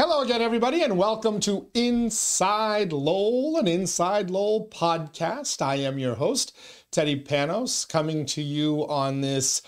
Hello again, everybody, and welcome to Inside Lowell, an Inside Lowell podcast. I am your host, Teddy Panos, coming to you on this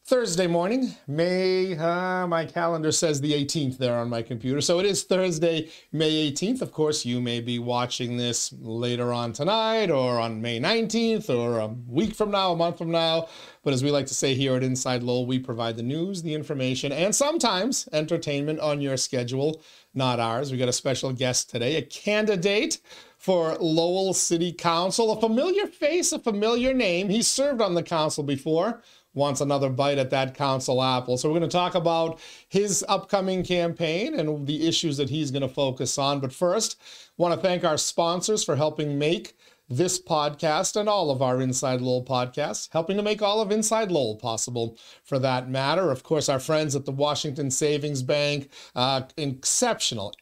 Thursday morning, my calendar says the 18th there on my computer. So it is Thursday, May 18th. Of course, you may be watching this later on tonight or on May 19th or a week from now, a month from now. But as we like to say here at Inside Lowell, we provide the news, the information, and sometimes entertainment on your schedule, not ours. We got a special guest today, a candidate for Lowell City Council, a familiar face, a familiar name. He's served on the council before. Wants another bite at that council apple. So we're going to talk about his upcoming campaign and the issues that he's going to focus on. But first, want to thank our sponsors for helping make this podcast and all of our Inside Lowell podcasts, helping to make all of Inside Lowell possible for that matter. Of course, our friends at the Washington Savings Bank, exceptional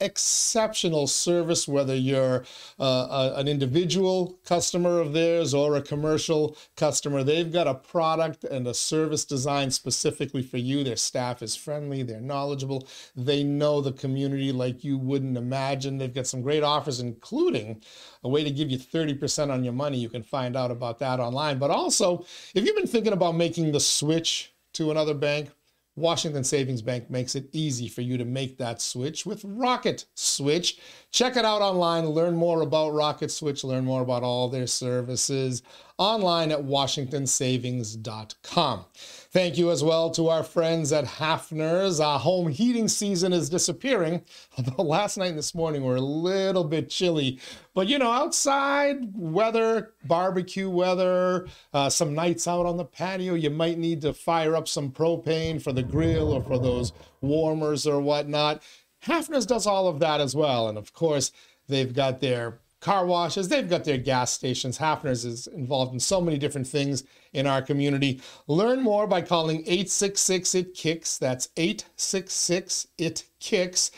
service, whether you're an individual customer of theirs or a commercial customer. They've got a product and a service designed specifically for you. Their staff is friendly, they're knowledgeable, they know the community like you wouldn't imagine. They've got some great offers, including a way to give you 30% on your money. You can find out about that online. But also, if you've been thinking about making the switch to another bank, Washington Savings Bank makes it easy for you to make that switch with Rocket Switch. Check it out online, learn more about Rocket Switch, learn more about all their services online at washingtonsavings.com. Thank you as well to our friends at Hafner's. Our home heating season is disappearing, although last night and this morning were a little bit chilly. But, you know, outside weather, barbecue weather, some nights out on the patio, you might need to fire up some propane for the grill or for those warmers or whatnot. Hafner's does all of that as well. And of course, they've got their car washes, they've got their gas stations. Hafner's is involved in so many different things in our community. Learn more by calling 866-IT-KICKS. That's 866-IT-KICKS.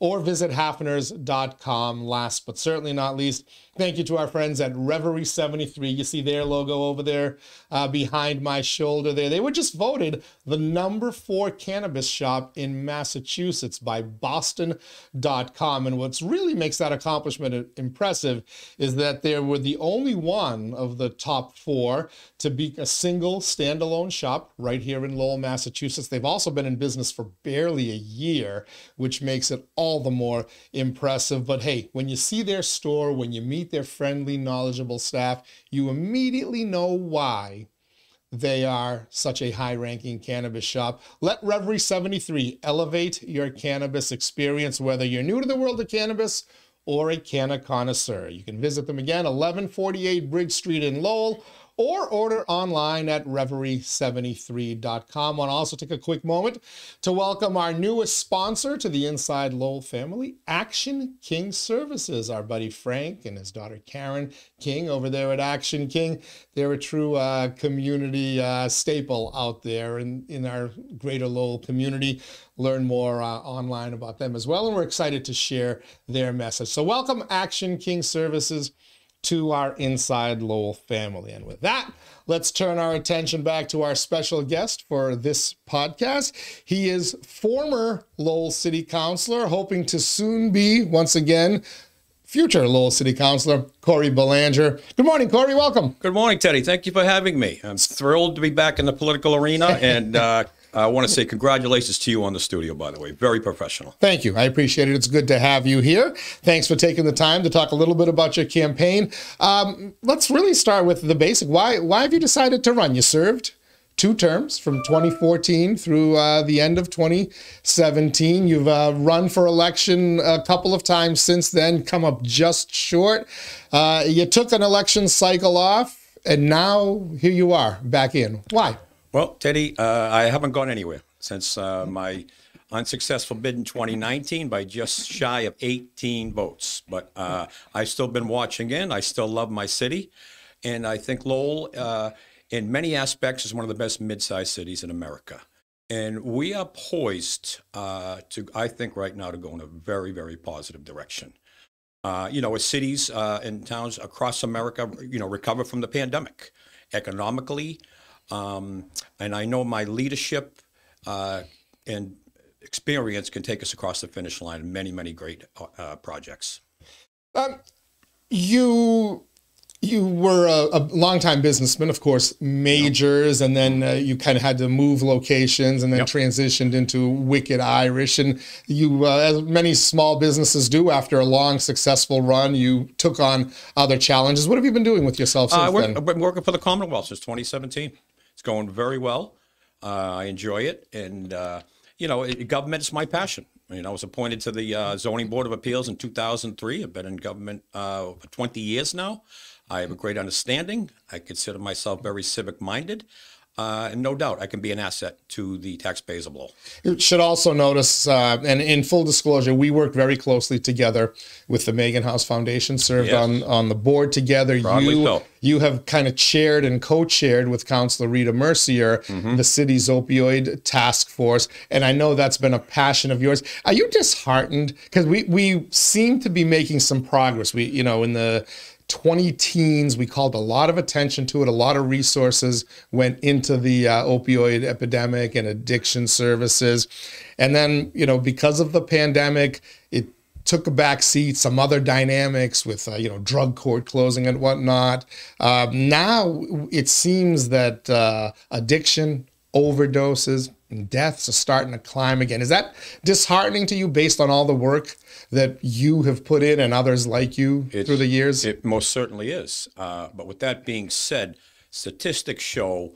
Or visit hafners.com. Last but certainly not least, thank you to our friends at Reverie 73. You see their logo over there behind my shoulder there. They were just voted the #4 cannabis shop in Massachusetts by Boston.com. And what really makes that accomplishment impressive is that they were the only one of the top 4 to be a single standalone shop right here in Lowell, Massachusetts. They've also been in business for barely a year, which makes it all the more impressive. But hey, when you see their store, when you meet their friendly, knowledgeable staff, you immediately know why they are such a high-ranking cannabis shop. Let Reverie 73 elevate your cannabis experience, whether you're new to the world of cannabis or a canna connoisseur. You can visit them again, 1148 Bridge Street in Lowell, or order online at reverie73.com. I want to also take a quick moment to welcome our newest sponsor to the Inside Lowell family, Action King Services. Our buddy Frank and his daughter Karen King over there at Action King. They're a true community staple out there in our greater Lowell community. Learn more online about them as well, and we're excited to share their message. So welcome Action King Services to our Inside Lowell family. And with that, let's turn our attention back to our special guest for this podcast. He is former Lowell City Councilor, hoping to soon be, once again, future Lowell City Councilor, Corey Belanger. Good morning, Corey. Welcome. Good morning, Teddy. Thank you for having me. I'm thrilled to be back in the political arena, and I want to say congratulations to you on the studio, by the way. Very professional. Thank you. I appreciate it. It's good to have you here. Thanks for taking the time to talk a little bit about your campaign. Let's really start with the basic. Why have you decided to run? You served 2 terms from 2014 through the end of 2017. You've run for election a couple of times since then, come up just short. You took an election cycle off, and now here you are back in. Why? Well, Teddy, I haven't gone anywhere since my unsuccessful bid in 2019 by just shy of 18 votes. But I've still been watching in. I still love my city. And I think Lowell, in many aspects, is one of the best mid-sized cities in America. And we are poised to, I think right now, to go in a very, very positive direction. You know, as cities and towns across America, you know, recover from the pandemic economically. And I know my leadership and experience can take us across the finish line in many, many great projects. You were a longtime businessman, of course, majors, and then you kind of had to move locations and then transitioned into Wicked Irish. And you, as many small businesses do, after a long, successful run, you took on other challenges. What have you been doing with yourself since then? I've been working for the Commonwealth since 2017. It's going very well. I enjoy it. And, government is my passion. I was appointed to the Zoning Board of Appeals in 2003. I've been in government for 20 years now. I have a great understanding. I consider myself very civic-minded. And no doubt I can be an asset to the taxpayers of Lowell. You should also notice, and in full disclosure, we worked very closely together with the Megan House Foundation, served on the board together. You have kind of chaired and co-chaired with Councilor Rita Mercier, the city's opioid task force. And I know that's been a passion of yours. Are you disheartened? Because we seem to be making some progress. In the 20 teens, we called a lot of attention to it. A lot of resources went into the opioid epidemic and addiction services. And then, because of the pandemic, it took a back seat, some other dynamics with, drug court closing and whatnot. Now it seems that addiction, overdoses, and deaths are starting to climb again. Is that disheartening to you based on all the work that you have put in and others like you through the years? It most certainly is. But with that being said, statistics show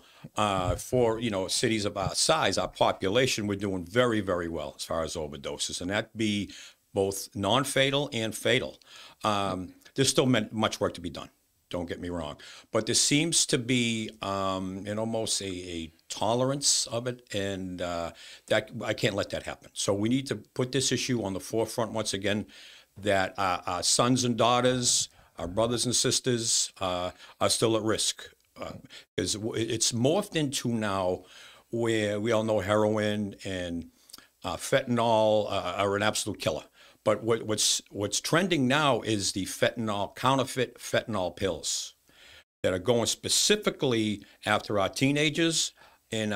for cities of our size, our population, we're doing very, very well as far as overdoses, and that be both non-fatal and fatal. There's still much work to be done. Don't get me wrong, but there seems to be almost a tolerance of it, and that I can't let that happen. So we need to put this issue on the forefront once again, that our sons and daughters, our brothers and sisters are still at risk, because it's morphed into now where we all know heroin and fentanyl are an absolute killer. But what's trending now is the counterfeit fentanyl pills that are going specifically after our teenagers and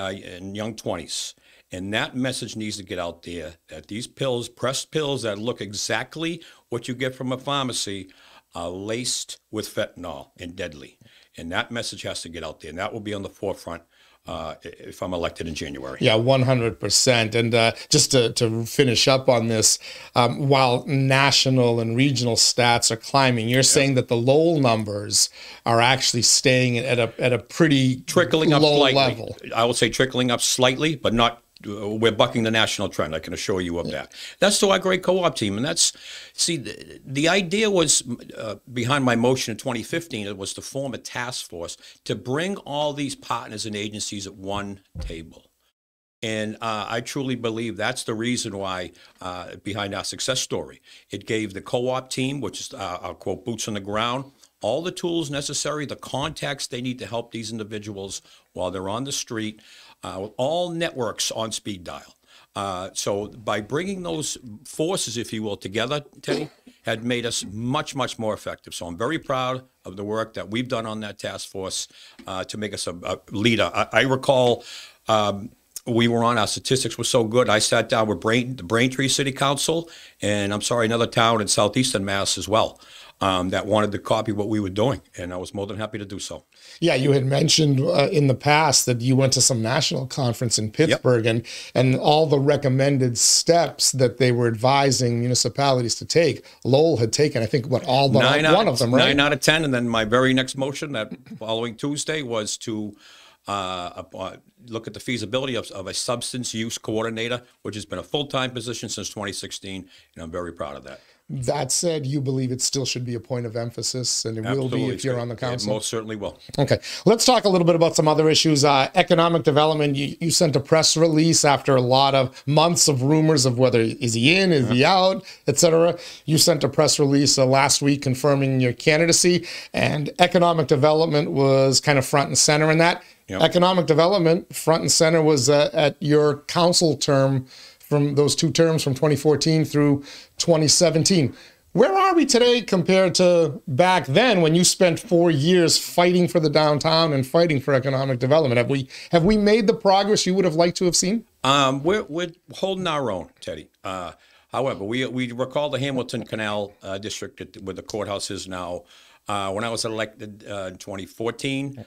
young 20s. And that message needs to get out there, that these pills, pressed pills that look exactly what you get from a pharmacy, are laced with fentanyl and deadly. And that message has to get out there, and that will be on the forefront if I'm elected in January. Yeah, 100%. And just to finish up on this, while national and regional stats are climbing, you're saying that the Lowell numbers are actually staying at a pretty trickling up low slightly. level. I would say trickling up slightly, but not. We're bucking the national trend. I can assure you of that. That's to our great co-op team, and the idea was behind my motion in 2015. It was to form a task force to bring all these partners and agencies at one table, and I truly believe that's the reason why behind our success story. It gave the co-op team, which is our quote boots on the ground, all the tools necessary, the contacts they need to help these individuals while they're on the street. With all networks on speed dial. So by bringing those forces, if you will, together, Teddy, had made us much, much more effective. So I'm very proud of the work that we've done on that task force to make us a leader. I recall we were on, our statistics were so good, I sat down with the Braintree City Council, and another town in southeastern Mass as well. That wanted to copy what we were doing, and I was more than happy to do so. Yeah, you had mentioned in the past that you went to some national conference in Pittsburgh, and all the recommended steps that they were advising municipalities to take, Lowell had taken, I think, all but one of them, right? 9 out of 10, and then my very next motion that following Tuesday was to look at the feasibility of a substance use coordinator, which has been a full-time position since 2016, and I'm very proud of that. That said, you believe it still should be a point of emphasis, and it will be if you're on the council? It most certainly will. Okay. Let's talk a little bit about some other issues. Economic development, you sent a press release after a lot of months of rumors of whether is he in, is he out, etc. You sent a press release last week confirming your candidacy, and economic development was kind of front and center in that. Economic development, front and center, was at your council term, from those 2 terms from 2014 through 2017. Where are we today compared to back then when you spent 4 years fighting for the downtown and fighting for economic development? Have we made the progress you would have liked to have seen? We're holding our own, Teddy. However, we recall the Hamilton Canal District where the courthouse is now. When I was elected in 2014,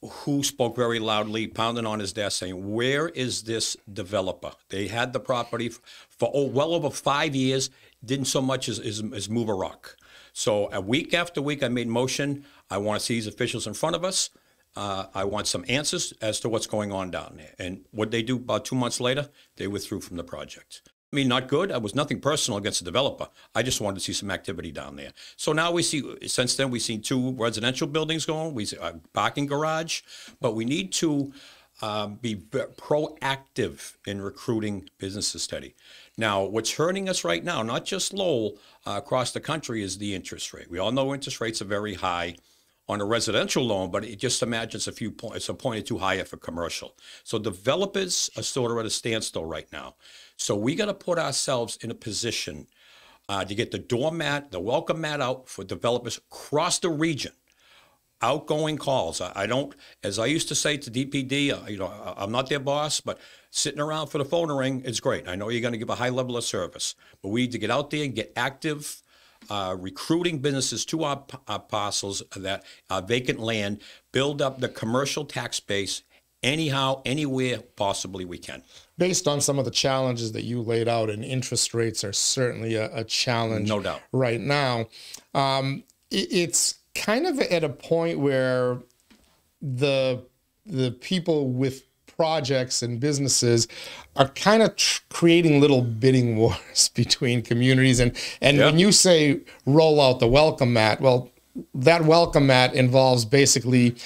who spoke very loudly, pounding on his desk, saying, "Where is this developer?" They had the property for well over 5 years, didn't so much as move a rock. So a week after week, I made motion. I want to see these officials in front of us. I want some answers as to what's going on down there. And what they do about 2 months later, they withdrew from the project. I mean, not good. It was nothing personal against the developer. I just wanted to see some activity down there. So now we see, since then, we've seen 2 residential buildings going. We see a parking garage. But we need to be proactive in recruiting businesses, Teddy. Now, what's hurting us right now, not just Lowell, across the country, is the interest rate. We all know interest rates are very high on a residential loan, but it just imagines it's a point or two higher for commercial. So developers are sort of at a standstill right now. So we got to put ourselves in a position to get the welcome mat out for developers across the region. Outgoing calls. I don't, as I used to say to DPD, I'm not their boss, but sitting around for the phone to ring is great. I know you're going to give a high level of service, but we need to get out there and get active, recruiting businesses to our parcels, that vacant land, build up the commercial tax base anyhow, anywhere possibly we can. Based on some of the challenges that you laid out, and interest rates are certainly a challenge, no doubt, right now. It's kind of at a point where the people with projects and businesses are kind of creating little bidding wars between communities. And when you say roll out the welcome mat, well, that welcome mat involves basically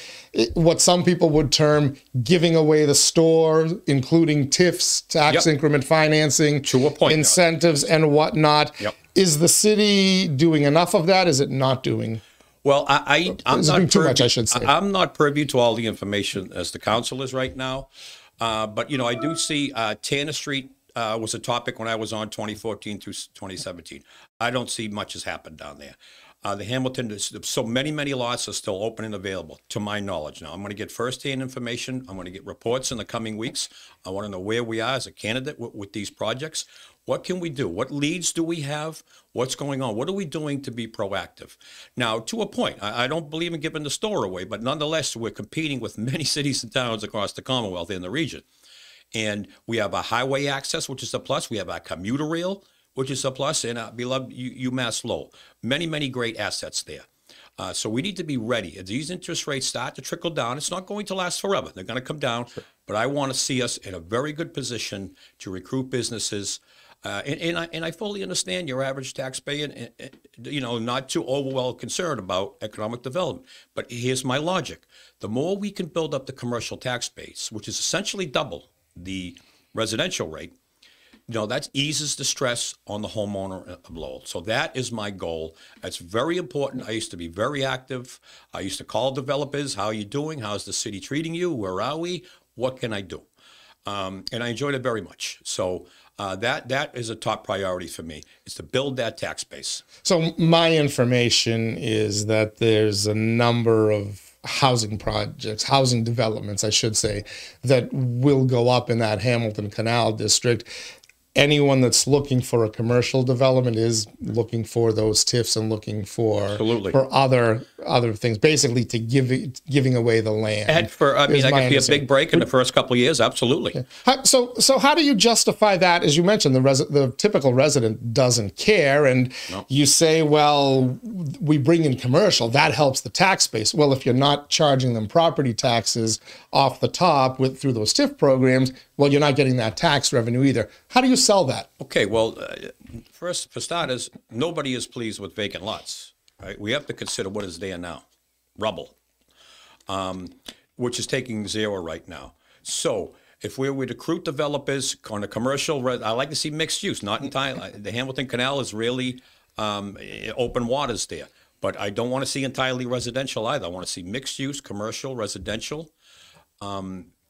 what some people would term giving away the store, including TIFs, tax increment financing, to a point, incentives, and whatnot. Is the city doing enough of that? Is it not doing? Well, I'm not too much, I should say. I'm not privy to all the information as the council is right now. But, I do see Tanner Street was a topic when I was on 2014 through 2017. I don't see much has happened down there. The Hamilton, so many lots are still open and available, to my knowledge. Now, I'm going to get firsthand information. I'm going to get reports in the coming weeks. I want to know where we are as a candidate with these projects. What can we do? What leads do we have? What's going on? What are we doing to be proactive? Now, to a point, I don't believe in giving the store away, but nonetheless, we're competing with many cities and towns across the Commonwealth and the region. And we have a highway access, which is a plus. We have our commuter rail, which is a plus, and our beloved UMass Lowell. Many great assets there. So we need to be ready. As these interest rates start to trickle down, it's not going to last forever. They're going to come down. Sure. But I want to see us in a very good position to recruit businesses. And I fully understand your average taxpayer, not too overwhelmed concerned about economic development. But here's my logic. The more we can build up the commercial tax base, which is essentially double the residential rate, that eases the stress on the homeowner of Lowell. So that is my goal. That's very important. I used to be very active. I used to call developers, how are you doing? How's the city treating you? Where are we? What can I do? And I enjoyed it very much. So that is a top priority for me, is to build that tax base. So my information is that there's a number of housing projects, housing developments, I should say, that will go up in that Hamilton Canal District. Anyone that's looking for a commercial development is looking for those TIFs and looking for other things, basically to giving away the land. That could be a big break in the first couple of years. Absolutely. Yeah. So how do you justify that? As you mentioned, the typical resident doesn't care, and you say, well, we bring in commercial, that helps the tax base. Well, if you're not charging them property taxes off the top through those TIF programs, well, you're not getting that tax revenue either. How do you sell that? Okay, well, first, for starters, nobody is pleased with vacant lots. Right? We have to consider what is there now, rubble, which is taking zero right now. So if we were to recruit developers on a commercial, I like to see mixed use, not entirely. The Hamilton Canal is really open waters there. But I don't want to see entirely residential either. I want to see mixed use, commercial, residential.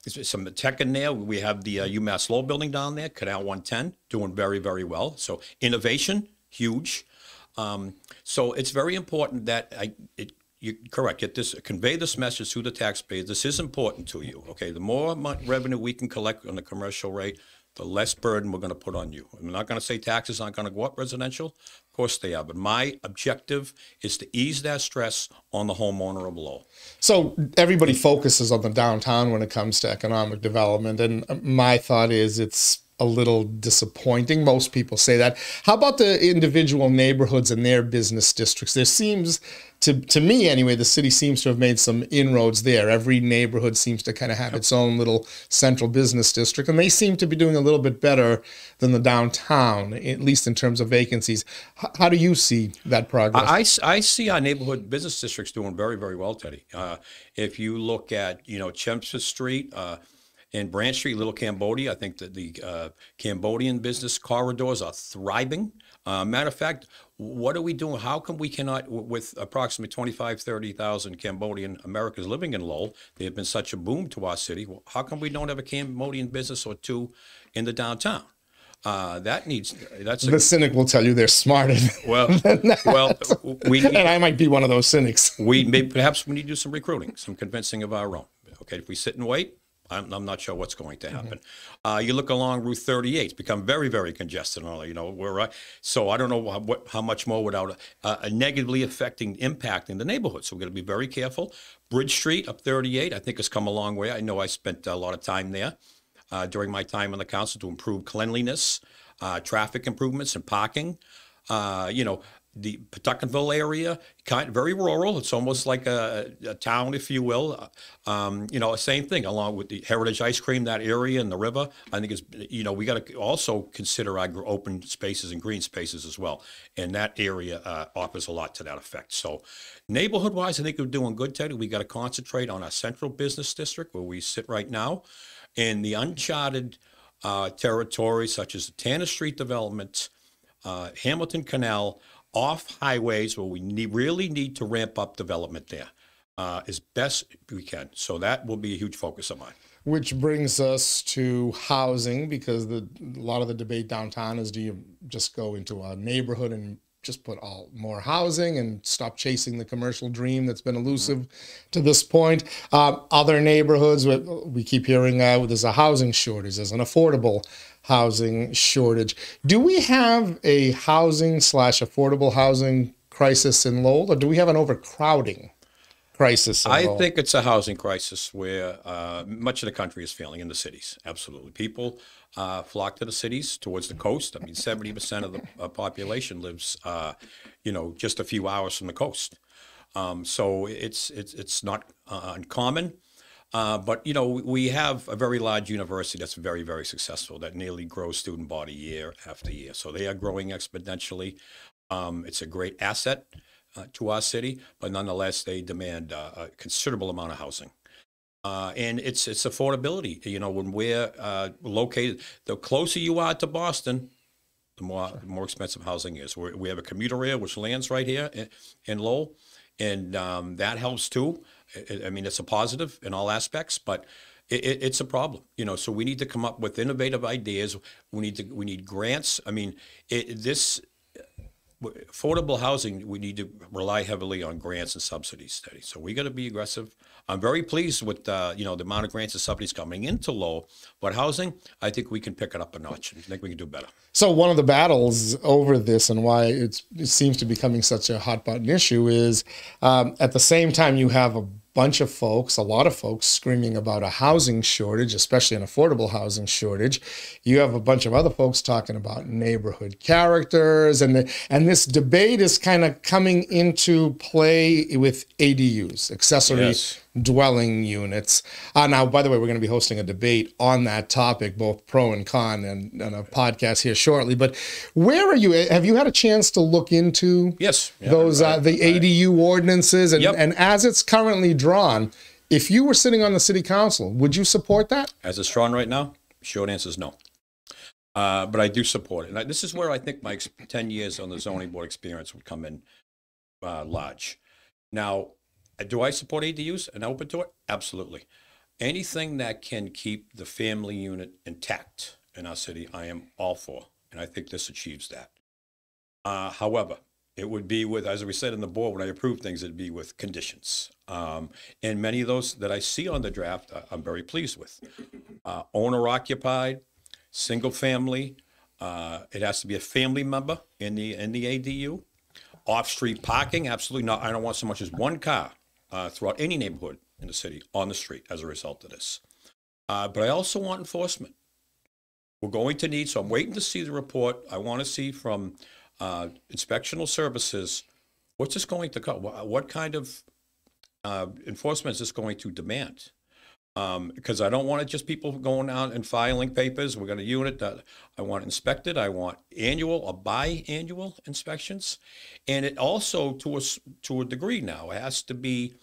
There's some tech in there. We have the UMass Lowell building down there, Canal 110, doing very well. So innovation, huge. So it's very important that you're correct. Get this, convey this message to the taxpayers. This is important to you. Okay, the more revenue we can collect on the commercial rate, the less burden we're going to put on you. I'm not going to say taxes aren't going to go up residential. Of course they are. But my objective is to ease that stress on the homeowner of Lowell. So everybody focuses on the downtown when it comes to economic development. And my thought is it's a little disappointing. Most people say that. How about the individual neighborhoods and their business districts? There seems, to me anyway, the city seems to have made some inroads there. Every neighborhood seems to kind of have its own little central business district, and they seem to be doing a little bit better than the downtown, at least in terms of vacancies. How do you see that progress? I see our neighborhood business districts doing very, very well, Teddy. If you look at, Chelmsford Street, in Branch Street, Little Cambodia, I think that the Cambodian business corridors are thriving. Matter of fact, what are we doing? How come we cannot, with approximately 25, 30,000 Cambodian Americans living in Lowell, they have been such a boom to our city. How come we don't have a Cambodian business or two in the downtown? The cynic will tell you they're smarter than that. And I might be one of those cynics. Perhaps we need to do some recruiting, some convincing of our own. Okay, if we sit and wait, I'm not sure what's going to happen. You look along Route 38; it's become very, very congested. So I don't know how much more without negatively impacting the neighborhood. So we're going to be very careful. Bridge Street up 38, I think has come a long way. I know I spent a lot of time there during my time on the council to improve cleanliness, traffic improvements, and parking. The Pawtucketville area, very rural. It's almost like a town, if you will. Same thing along with the Heritage Ice Cream, that area and the river. I think we got to also consider our open spaces and green spaces as well. And that area offers a lot to that effect. So neighborhood-wise, I think we're doing good, Teddy. We got to concentrate on our central business district where we sit right now. And the uncharted territory, such as the Tanner Street development, Hamilton Canal, off highways where we really need to ramp up development there as best we can. So that will be a huge focus of mine. Which brings us to housing, because a lot of the debate downtown is, do you just go into a neighborhood and just put more housing and stop chasing the commercial dream that's been elusive to this point? Other neighborhoods, we keep hearing there's a housing shortage, there's an affordable housing shortage. Do we have a housing/affordable housing crisis in Lowell, or do we have an overcrowding crisis in Lowell? I think it's a housing crisis where much of the country is failing in the cities. Absolutely. People flock to the cities towards the coast. I mean, 70% of the population lives, just a few hours from the coast. So it's not uncommon. But we have a very large university that's very, very successful, that nearly grows student body year after year. So they are growing exponentially. It's a great asset to our city, but nonetheless, they demand a considerable amount of housing. And it's affordability. When we're located, the closer you are to Boston, the more expensive housing is. We have a commuter rail which lands right here in Lowell, and that helps too. I mean, it's a positive in all aspects, but it's a problem. So we need to come up with innovative ideas. We need grants. I mean, this affordable housing, we need to rely heavily on grants and subsidies, Teddy. So we got to be aggressive. I'm very pleased with the amount of grants and subsidies coming into Lowell, but housing, I think we can pick it up a notch. I think we can do better. So one of the battles over this, and why it seems to be becoming such a hot button issue, is at the same time you have a lot of folks screaming about a housing shortage, especially an affordable housing shortage. You have a bunch of other folks talking about neighborhood characters, and this debate is kind of coming into play with ADUs, accessory dwelling units. Now, by the way, we're going to be hosting a debate on that topic, both pro and con, and a podcast here shortly. But where are you? Have you had a chance to look into those the ADU ordinances? And as it's currently drawn, if you were sitting on the city council, would you support that? As it's drawn right now, short answer is no. But I do support it. And this is where I think my 10 years on the zoning board experience would come in large. Now, do I support ADUs and open to it? Absolutely. Anything that can keep the family unit intact in our city, I am all for. And I think this achieves that. However, it would be with, as we said in the board, when I approve things, it'd be with conditions. And many of those that I see on the draft, I'm very pleased with. Owner occupied, single family. It has to be a family member in the ADU. Off-street parking, absolutely not. I don't want so much as one car throughout any neighborhood in the city on the street as a result of this. But I also want enforcement. We're going to need, so I'm waiting to see the report. I want to see from inspectional services, what's this going to cost? What kind of enforcement is this going to demand? Because I don't want it just people going out and filing papers. We're going to unit that. I want inspected. I want annual or biannual inspections. And it also, to a degree now, it has to be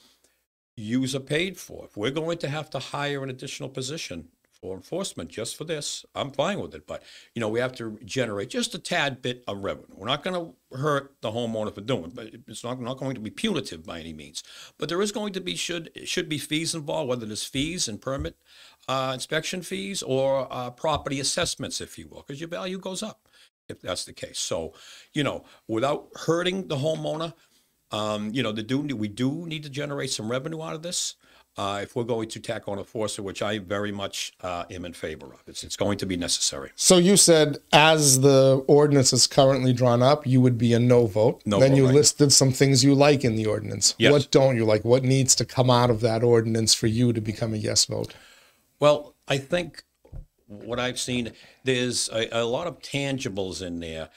user paid for. If we're going to have to hire an additional position for enforcement just for this, I'm fine with it. But, we have to generate just a tad bit of revenue. We're not going to hurt the homeowner for doing it, but it's not going to be punitive by any means. But there is going to be, should be fees involved, whether there's fees and permit inspection fees or property assessments, if you will, because your value goes up if that's the case. So, without hurting the homeowner, we do need to generate some revenue out of this. If we're going to tack on a forcer, which I very much am in favor of. It's going to be necessary. So you said, as the ordinance is currently drawn up, you would be a no vote. No then vote, you right. listed some things you like in the ordinance. Yes. What don't you like? What needs to come out of that ordinance for you to become a yes vote? Well, I think what I've seen, there's a lot of tangibles in there.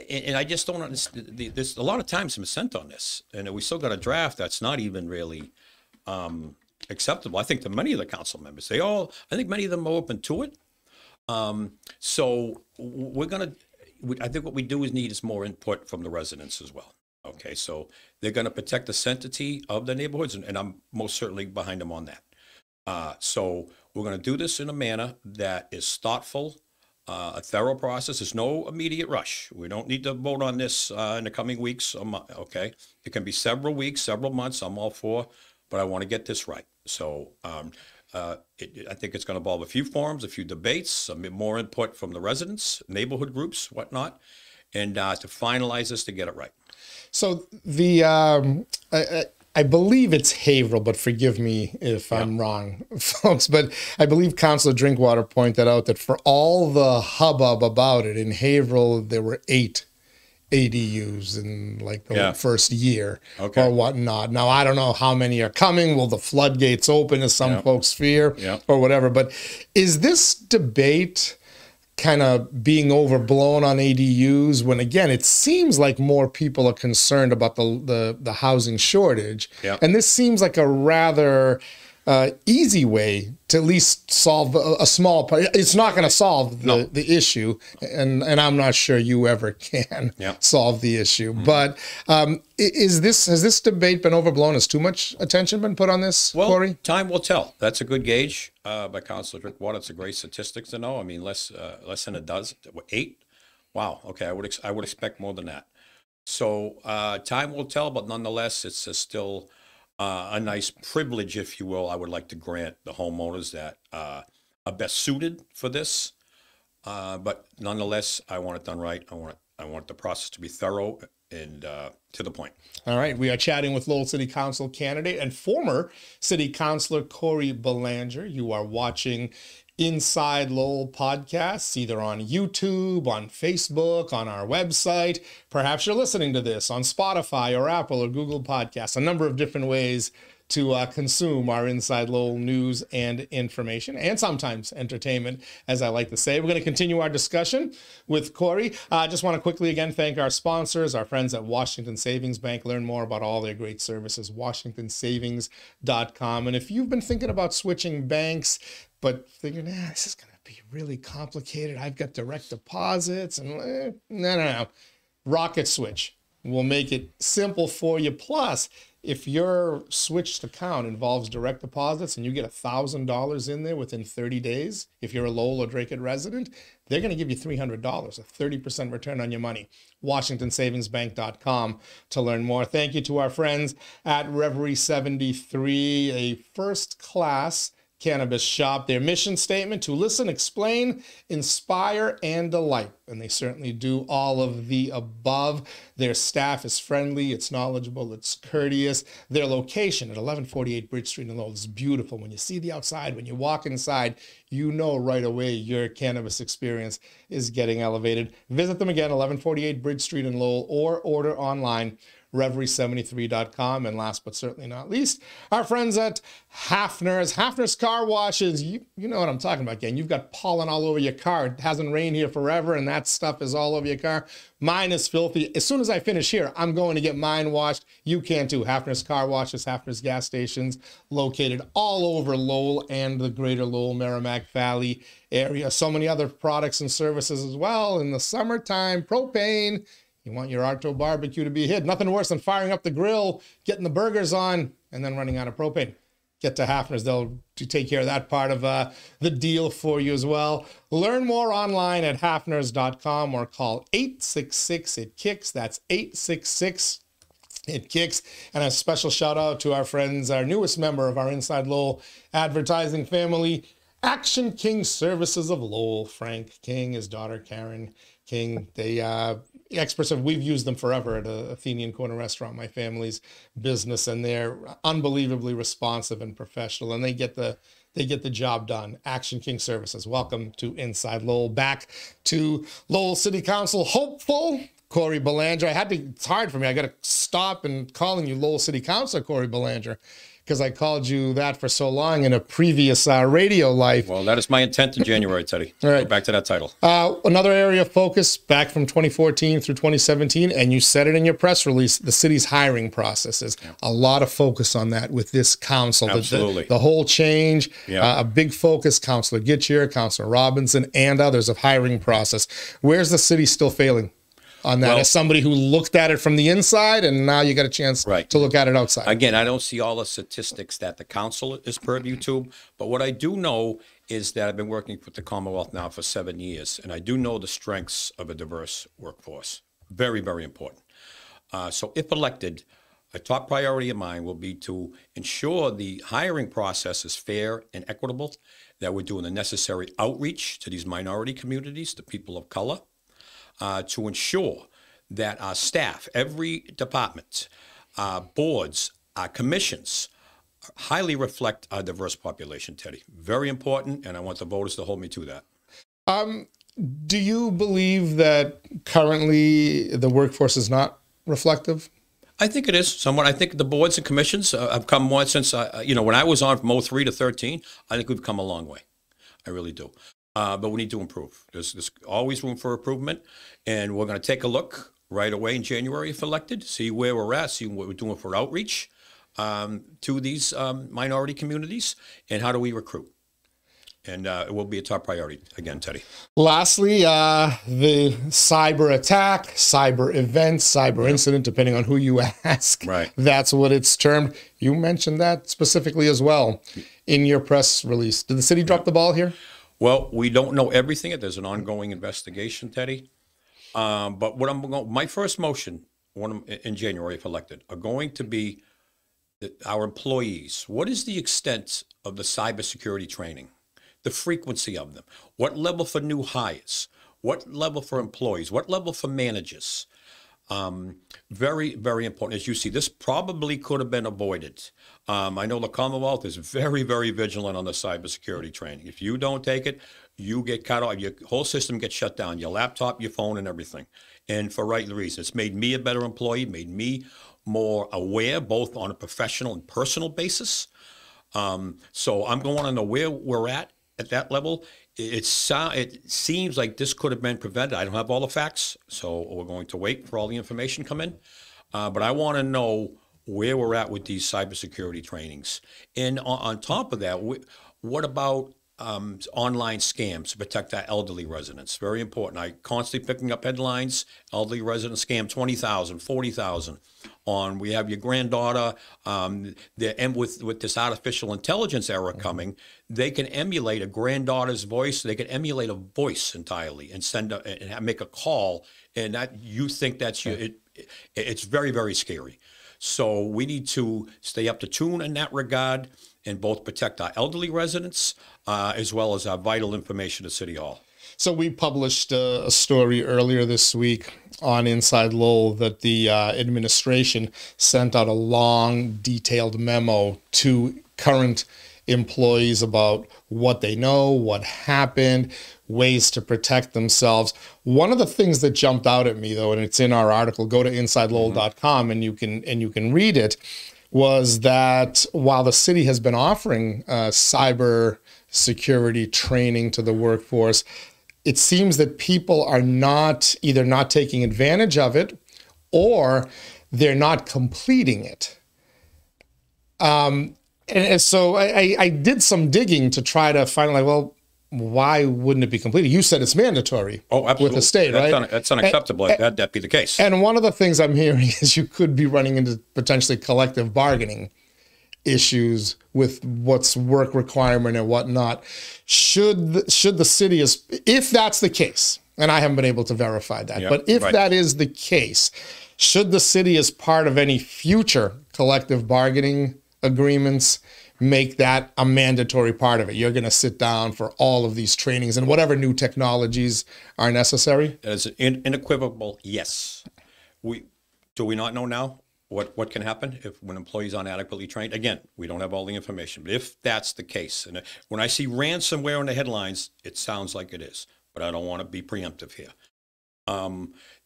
And I just don't understand. There's a lot of time's been spent on this. And we still got a draft that's not even really acceptable. I think to many of the council members, I think many of them are open to it. So I think what we do is more input from the residents as well. Okay, so they're going to protect the sanctity of the neighborhoods, and I'm most certainly behind them on that. So we're going to do this in a manner that is thoughtful, a thorough process. There's no immediate rush. We don't need to vote on this in the coming weeks. Okay, it can be several weeks, several months. I'm all for, but I want to get this right. So I think it's going to involve a few forums, a few debates, some more input from the residents, neighborhood groups, whatnot, and to finalize this to get it right. So I believe it's Haverhill, but forgive me if I'm wrong, folks. But I believe Councilor Drinkwater pointed out that for all the hubbub about it, in Haverhill there were 8 ADUs in the first year or whatnot. Now, I don't know how many are coming. Will the floodgates open, as some folks fear, or whatever? But is this debate kind of being overblown on ADUs when, again, it seems like more people are concerned about the housing shortage? And this seems like a rather easy way to at least solve a small part. It's not going to solve the issue, and I'm not sure you ever can solve the issue. But has this debate been overblown? Has too much attention been put on this, Corey? Time will tell. That's a good gauge by Councilor Drinkwater. It's a great statistics to know. I mean, less than a dozen, 8. Wow. Okay, I would expect more than that. So time will tell, but nonetheless, it's still a nice privilege, if you will, I would like to grant the homeowners that are best suited for this. But nonetheless, I want it done right. I want the process to be thorough and to the point. All right. We are chatting with Lowell City Council candidate and former City Councilor Corey Belanger. You are watching Inside Lowell podcasts, either on YouTube, on Facebook, on our website. Perhaps you're listening to this on Spotify or Apple or Google Podcasts, a number of different ways to consume our Inside Lowell news and information, and sometimes entertainment, as I like to say. We're going to continue our discussion with Corey. I just want to quickly again thank our sponsors, our friends at Washington Savings Bank. Learn more about all their great services, washingtonsavings.com. And if you've been thinking about switching banks, but thinking, this is going to be really complicated, I've got direct deposits, and no. Rocket Switch will make it simple for you. Plus, if your switched account involves direct deposits and you get $1,000 in there within 30 days, if you're a Lowell or Dracut resident, they're going to give you $300, a 30% return on your money. WashingtonSavingsBank.com to learn more. Thank you to our friends at Reverie 73, a first-class cannabis shop. Their mission statement: to listen, explain, inspire, and delight. And they certainly do all of the above. Their staff is friendly, it's knowledgeable, it's courteous. Their location at 1148 Bridge Street in Lowell is beautiful. When you see the outside, when you walk inside, you know right away your cannabis experience is getting elevated. Visit them again, 1148 Bridge Street in Lowell, or order online, reverie73.com. And last but certainly not least, our friends at Hafner's Car Washes. You know what I'm talking about, gang. You've got pollen all over your car. It hasn't rained here forever, and that stuff is all over your car. Mine is filthy. As soon as I finish here, I'm going to get mine washed. You can too. Hafner's Car Washes, Hafner's gas stations, located all over Lowell and the greater Lowell, Merrimack Valley area. So many other products and services as well. In the summertime, propane. You want your Arto barbecue to be a hit. Nothing worse than firing up the grill, getting the burgers on, and then running out of propane. Get to Hafner's. They'll take care of that part of the deal for you as well. Learn more online at hafners.com or call 866-IT-KICKS. That's 866-IT-KICKS. And a special shout out to our friends, our newest member of our Inside Lowell advertising family, Action King Services of Lowell. Frank King, his daughter Karen King. They experts of, we've used them forever at a Athenian Corner restaurant, my family's business, and they're unbelievably responsive and professional, and they get the job done. Action King Services. Welcome to Inside Lowell. Back to Lowell City Council hopeful Corey Belanger. It's hard for me. I got to stop and calling you Lowell City Councilor Corey Belanger, because I called you that for so long in a previous radio life. Well, that is my intent in January, Teddy. All right. Go back to that title. Another area of focus back from 2014 through 2017, and you said it in your press release, the city's hiring processes. Yeah. A lot of focus on that with this council. Absolutely. The whole change, yeah. A big focus, Councilor Gittier, Councilor Robinson, and others of hiring process. Where's the city still failing on that, as somebody who looked at it from the inside, and now you got a chance to look at it outside? Again, I don't see all the statistics that the council is purview to, but what I do know is that I've been working with the Commonwealth now for 7 years, and I do know the strengths of a diverse workforce. Very, very important. So if elected, a top priority of mine will be to ensure the hiring process is fair and equitable, that we're doing the necessary outreach to these minority communities, the people of color, to ensure that our staff, every department, boards, commissions, highly reflect our diverse population, Teddy. Very important, and I want the voters to hold me to that. Do you believe that currently the workforce is not reflective? I think it is somewhat. I think the boards and commissions have come more since, when I was on from 03 to 13, I think we've come a long way. I really do. But we need to improve. There's always room for improvement, and we're going to take a look right away in January if elected, see where we're at, see what we're doing for outreach to these minority communities, and how do we recruit. And it will be a top priority again, Teddy. Lastly, the cyber attack, cyber event, cyber incident, depending on who you ask. Right. That's what it's termed. You mentioned that specifically as well in your press release. Did the city drop the ball here? Well, we don't know everything. There's an ongoing investigation, Teddy. But my first motion in January, if elected, are going to be our employees. What is the extent of the cybersecurity training? The frequency of them? What level for new hires? What level for employees? What level for managers? Very, very important. As you see, this probably could have been avoided. I know the Commonwealth is very, very vigilant on the cybersecurity training. If you don't take it, you get cut off. Your whole system gets shut down, your laptop, your phone, and everything. And for right reasons. It's made me a better employee, made me more aware, both on a professional and personal basis. So I'm going to know where we're at that level. It seems like this could have been prevented. I don't have all the facts, so we're going to wait for all the information to come in. But I want to know where we're at with these cybersecurity trainings. And on top of that, what about online scams to protect our elderly residents? Very important. I constantly picking up headlines, elderly resident scam, 20,000, 40,000. We have your granddaughter, and with this artificial intelligence era coming, they can emulate a granddaughter's voice. They can emulate a voice entirely and and make a call, and that you think that's you. It's very, very scary. So we need to stay up to tune in that regard and both protect our elderly residents as well as our vital information at City Hall. So we published a story earlier this week on Inside Lowell that the administration sent out a long, detailed memo to current employees about what they know, what happened, ways to protect themselves. One of the things that jumped out at me, though, and it's in our article, go to InsideLowell.com and you can read it, was that while the city has been offering cyber security training to the workforce, it seems that people are either not taking advantage of it or they're not completing it. And so I did some digging to try to find, like, well, why wouldn't it be completed? You said it's mandatory. Oh, absolutely. With the state, right? That's unacceptable. That be the case. And one of the things I'm hearing is you could be running into potentially collective bargaining issues with what's work requirement and whatnot. Should the city, if that's the case, and I haven't been able to verify that, but if that is the case, should the city, as part of any future collective bargaining agreements, make that a mandatory part of it? You're going to sit down for all of these trainings and whatever new technologies are necessary? As an unequivocal yes. Do we not know now what can happen when employees aren't adequately trained? Again, we don't have all the information, but if that's the case, and when I see ransomware in the headlines, it sounds like it is, but I don't want to be preemptive here.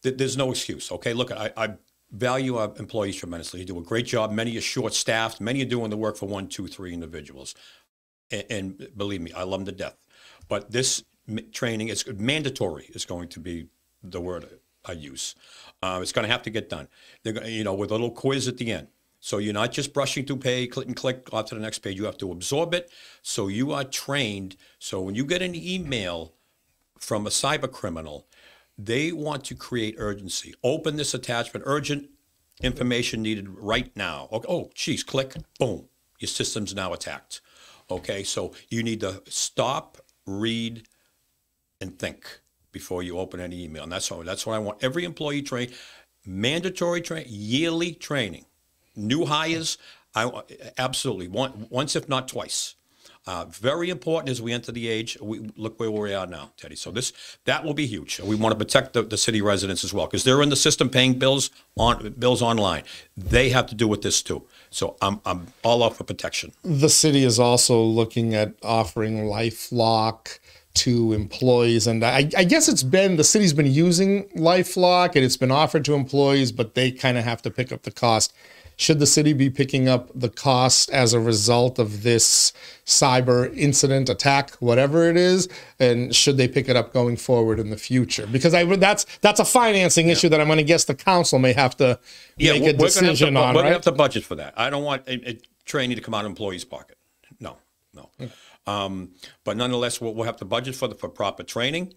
There's no excuse, okay? Look, I value our employees tremendously. You do a great job. Many are short-staffed. Many are doing the work for 1, 2, 3 individuals. And believe me, I love them to death. But this training is mandatory, is going to be the word I use. It's going to have to get done. They're, with a little quiz at the end. So you're not just brushing through page, click and click off to the next page. You have to absorb it. So you are trained. So when you get an email from a cyber criminal, they want to create urgency. Open this attachment, urgent information needed right now. Oh, geez, click, boom, your system's now attacked. Okay, so you need to stop, read, and think before you open any email. And that's what I want every employee trained, mandatory training, yearly training. New hires, absolutely, once if not twice. Very important as we enter the age. Look where we are now, Teddy. So that will be huge. We want to protect the city residents as well, because they're in the system paying bills online. They have to do with this too. So I'm all up for protection. The city is also looking at offering LifeLock to employees, and I guess the city's been using LifeLock and it's been offered to employees, but they kind of have to pick up the cost. Should the city be picking up the cost as a result of this cyber incident, attack, whatever it is? And should they pick it up going forward in the future? Because that's a financing issue that I'm going to guess the council may have to make a decision on. We're going to have to budget for that. I don't want training to come out of employees' pocket. No. But nonetheless, we'll have to budget for proper training.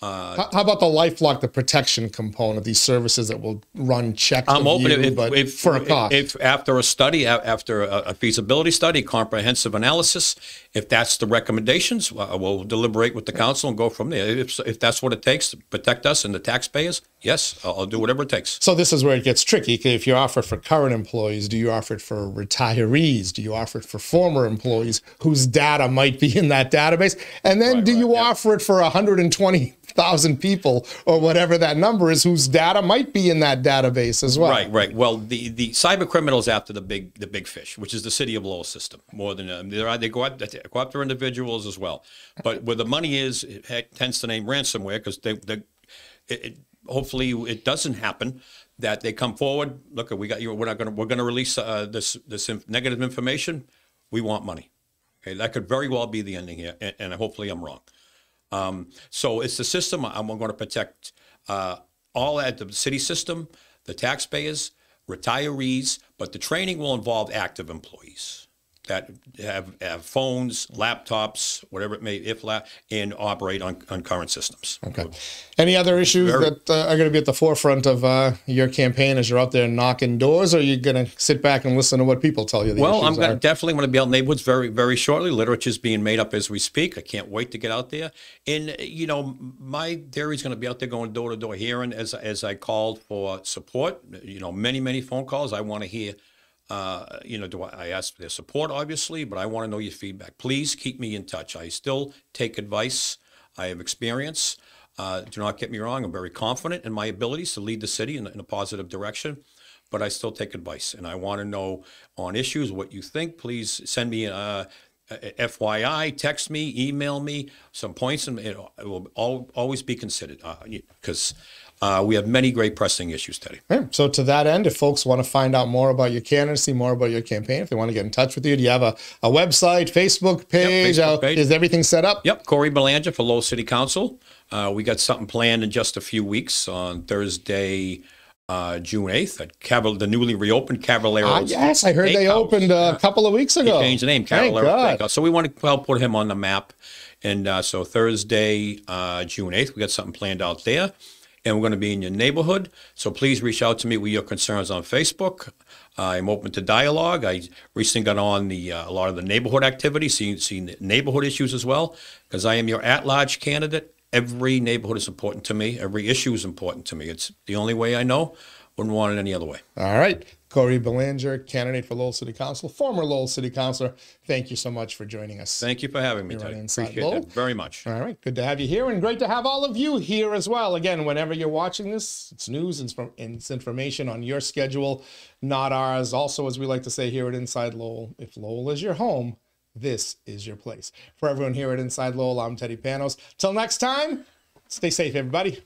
How about the LifeLock, the protection component, these services that will run checks I'm open for a cost? If after a study, after a feasibility study, comprehensive analysis, if that's the recommendations, we'll deliberate with the council and go from there. If that's what it takes to protect us and the taxpayers, yes, I'll do whatever it takes. So this is where it gets tricky. If you offer it for current employees, do you offer it for retirees? Do you offer it for former employees whose data might be in that database? And then do you offer it for 120,000 people or whatever that number is whose data might be in that database as well? Right. Well, the cyber criminals after the big fish, which is the City of Lowell system, more than they go after individuals as well. But where the money is, it tends to name ransomware, because hopefully it doesn't happen that they come forward. Look, we got you. We're going to release this negative information. We want money. Okay, that could very well be the ending here, and hopefully I'm wrong. So it's the system. I'm going to protect all at the city system, the taxpayers, retirees, but the training will involve active employees that have phones, laptops, whatever it may, and operate on current systems. Okay. Any other issues that are going to be at the forefront of your campaign as you're out there knocking doors, or are you going to sit back and listen to what people tell you? I'm definitely going to be out in neighborhoods very, very shortly. Literature's being made up as we speak. I can't wait to get out there. And, my theory is going to be out there going door to door, hearing as I called for support, many, many phone calls. I want to hear I ask for their support, obviously, but I want to know your feedback. Please keep me in touch. I still take advice. I have experience. Do not get me wrong. I'm very confident in my abilities to lead the city in a positive direction, but I still take advice. And I want to know on issues what you think. Please send me FYI, text me, email me some points, and it will always be considered because we have many great pressing issues, Teddy. Yeah. So to that end, if folks want to find out more about your candidacy, more about your campaign, if they want to get in touch with you, do you have a website, Facebook page? Yep, Facebook page. Is everything set up? Yep, Corey Belanger for Lowell City Council. We got something planned in just a few weeks on Thursday, June 8th at the newly reopened Caballero. Yes, I heard they opened a couple of weeks ago. He changed the name, Caballero Steakhouse. So we want to help put him on the map. And so Thursday, June 8th, we got something planned out there. And we're going to be in your neighborhood. So please reach out to me with your concerns on Facebook. I'm open to dialogue. I recently got on a lot of the neighborhood activities, seeing the neighborhood issues as well, because I am your at-large candidate. Every neighborhood is important to me. Every issue is important to me. It's the only way I know. Wouldn't want it any other way. All right. Corey Belanger, candidate for Lowell City Council, former Lowell City Councilor. Thank you so much for joining us. Thank you for having me, Teddy. Appreciate it very much. All right. Good to have you here, and great to have all of you here as well. Again, whenever you're watching this, it's news and it's information on your schedule, not ours. Also, as we like to say here at Inside Lowell, if Lowell is your home, this is your place. For everyone here at Inside Lowell, I'm Teddy Panos. Till next time, stay safe, everybody.